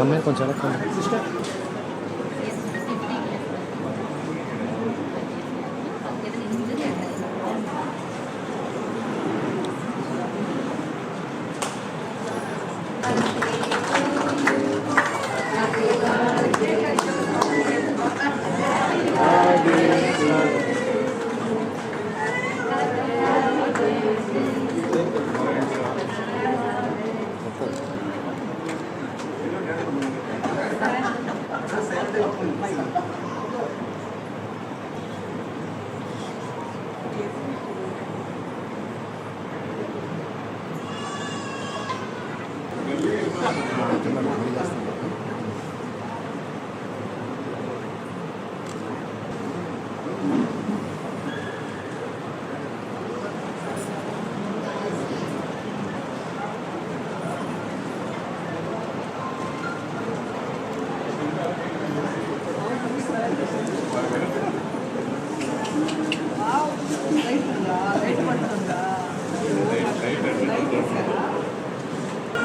అమ్మాయి కొంచెం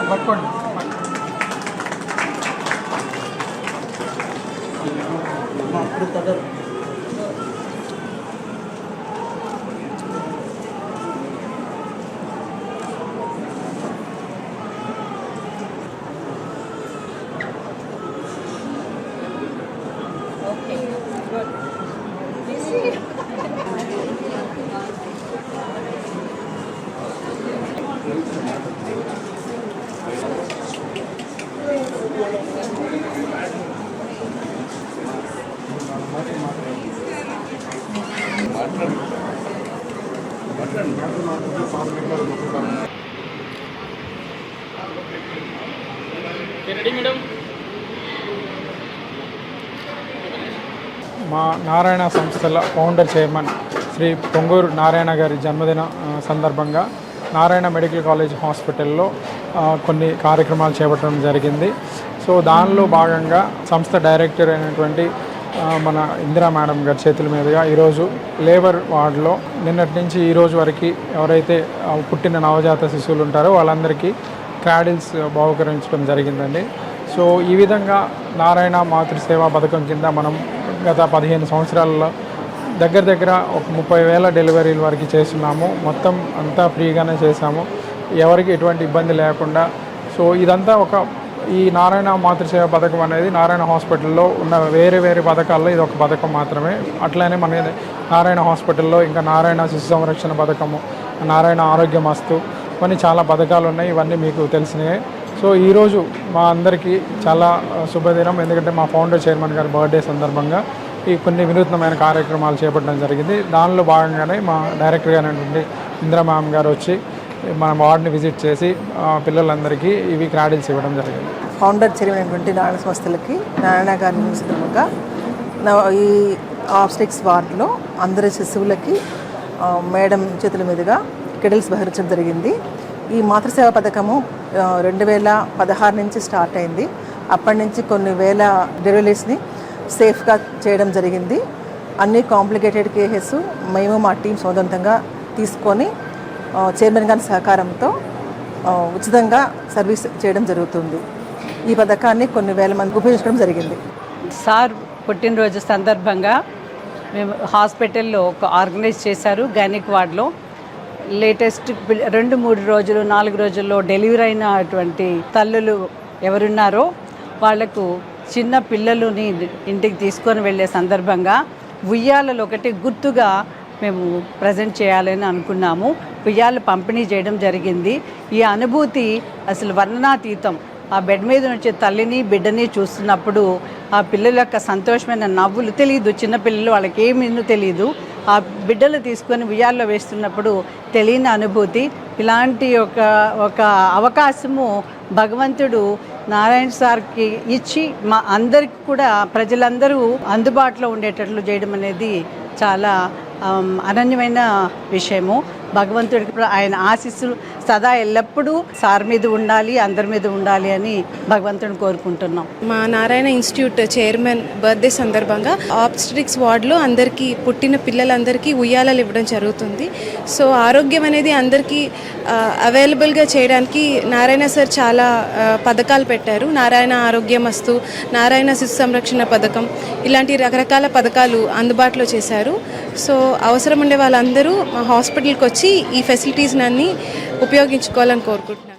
పట్టుకోండి. మా నారాయణ సంస్థల ఫౌండర్ చైర్మన్ శ్రీ పొంగూరు నారాయణ గారి జన్మదిన సందర్భంగా నారాయణ మెడికల్ కాలేజ్ హాస్పిటల్లో కొన్ని కార్యక్రమాలు చేపట్టడం జరిగింది. సో దానిలో భాగంగా సంస్థ డైరెక్టర్ అయినటువంటి మన ఇందిరా మేడం గారి చేతుల మీదుగా ఈరోజు లేబర్ వార్డులో నిన్నటి నుంచి ఈరోజు వరకు ఎవరైతే పుట్టిన నవజాత శిశువులు ఉంటారో వాళ్ళందరికీ క్రాడిల్స్ బహుకరించడం జరిగిందండి. సో ఈ విధంగా నారాయణ మాతృసేవా పథకం కింద మనం గత 15 సంవత్సరాలలో దగ్గర ఒక 30,000 డెలివరీల వరకు చేస్తున్నాము. మొత్తం అంతా ఫ్రీగానే చేశాము, ఎవరికి ఎటువంటి ఇబ్బంది లేకుండా. సో ఇదంతా ఈ నారాయణ మాతృసేవ పథకం అనేది నారాయణ హాస్పిటల్లో ఉన్న వేరే పథకాల్లో ఇది ఒక పథకం మాత్రమే. అట్లనే మన నారాయణ హాస్పిటల్లో ఇంకా నారాయణ శిశు సంరక్షణ పథకము, నారాయణ ఆరోగ్యమస్తు, కొన్ని చాలా పథకాలు ఉన్నాయి. ఇవన్నీ మీకు తెలిసినాయి. సో ఈరోజు మా అందరికీ చాలా శుభదినం, ఎందుకంటే మా ఫౌండర్ చైర్మన్ గారి బర్త్డే సందర్భంగా ఈ కొన్ని వినూత్నమైన కార్యక్రమాలు చేపట్టడం జరిగింది. దానిలో భాగంగానే మా డైరెక్టర్ అయినటువంటి ఇందిరా మ్యామ్ గారు వచ్చి మన వార్డుని విజిట్ చేసి పిల్లలందరికీ ఇవి క్రాడిల్స్ ఇవ్వడం జరిగింది. ఫౌండర్ చైర్మన్ అయినటువంటి నారాయణ సంస్థలకి నారాయణ గారి సందర్భంగా ఈ ఆబ్స్టిక్స్ వార్డులో అందరి శిశువులకి మేడం చేతుల మీదుగా క్రాడిల్స్ బహిరించడం జరిగింది. ఈ మాతృసేవ పథకము 2016 నుంచి స్టార్ట్ అయింది. అప్పటి నుంచి కొన్ని వేల డెలివరీస్ని సేఫ్గా చేయడం జరిగింది. అన్ని కాంప్లికేటెడ్ కేసెస్ మేము మా టీం సొంతంగా తీసుకొని చైర్మన్ గారి సహకారంతో ఉచితంగా సర్వీస్ చేయడం జరుగుతుంది. ఈ పథకాన్ని కొన్ని వేల మంది ఉపయోగించడం జరిగింది. సార్ పుట్టినరోజు సందర్భంగా మేము హాస్పిటల్లో ఒక ఆర్గనైజ్ చేశారు. గైనిక్ వార్డులో లేటెస్ట్ 2-3 రోజులు 4 రోజుల్లో డెలివరీ అయినటువంటి తల్లులు ఎవరున్నారో వాళ్లకు చిన్న పిల్లలని ఇంటికి తీసుకొని వెళ్ళే సందర్భంగా ఉయ్యాలలో ఒకటి గుర్తుగా మేము ప్రజెంట్ చేయాలని అనుకున్నాము. ఉయ్యాలు పంపిణీ చేయడం జరిగింది. ఈ అనుభూతి అసలు వర్ణనాతీతం. ఆ బెడ్ మీద నుంచి తల్లిని బిడ్డని చూస్తున్నప్పుడు ఆ పిల్లల యొక్క సంతోషమైన నవ్వులు తెలియదు. చిన్నపిల్లలు వాళ్ళకి ఏమీ తెలియదు. ఆ బిడ్డలు తీసుకొని ఉయ్యాల్లో వేస్తున్నప్పుడు తెలియని అనుభూతి. ఇలాంటి ఒక అవకాశము భగవంతుడు నారాయణ సార్కి ఇచ్చి మా అందరికి కూడా ప్రజలందరూ అందుబాటులో ఉండేటట్లు చేయడం అనేది చాలా అనన్యమైన విషయము. భగవంతుడికి ఆయన ఆశీస్సులు సదా ఎల్లప్పుడూ సార్ మీద ఉండాలి, అందరి మీద ఉండాలి అని భగవంతుడిని కోరుకుంటున్నాం. మా నారాయణ ఇన్స్టిట్యూట్ చైర్మన్ బర్త్డే సందర్భంగా ఆబ్స్టెట్రిక్స్ వార్డులో అందరికీ పుట్టిన పిల్లలందరికీ ఉయ్యాలలు ఇవ్వడం జరుగుతుంది. సో ఆరోగ్యం అనేది అందరికీ అవైలబుల్గా చేయడానికి నారాయణ సార్ చాలా పథకాలు పెట్టారు. నారాయణ ఆరోగ్యమస్తు, నారాయణ శిశు సంరక్షణ పథకం, ఇలాంటి రకరకాల పథకాలు అందుబాటులో చేశారు. సో అవసరం ఉండే వాళ్ళందరూ మా హాస్పిటల్కి వచ్చి ఈ ఫెసిలిటీస్ని అన్నీ ఉపయోగించుకోవాలని కోరుకుంటున్నాను.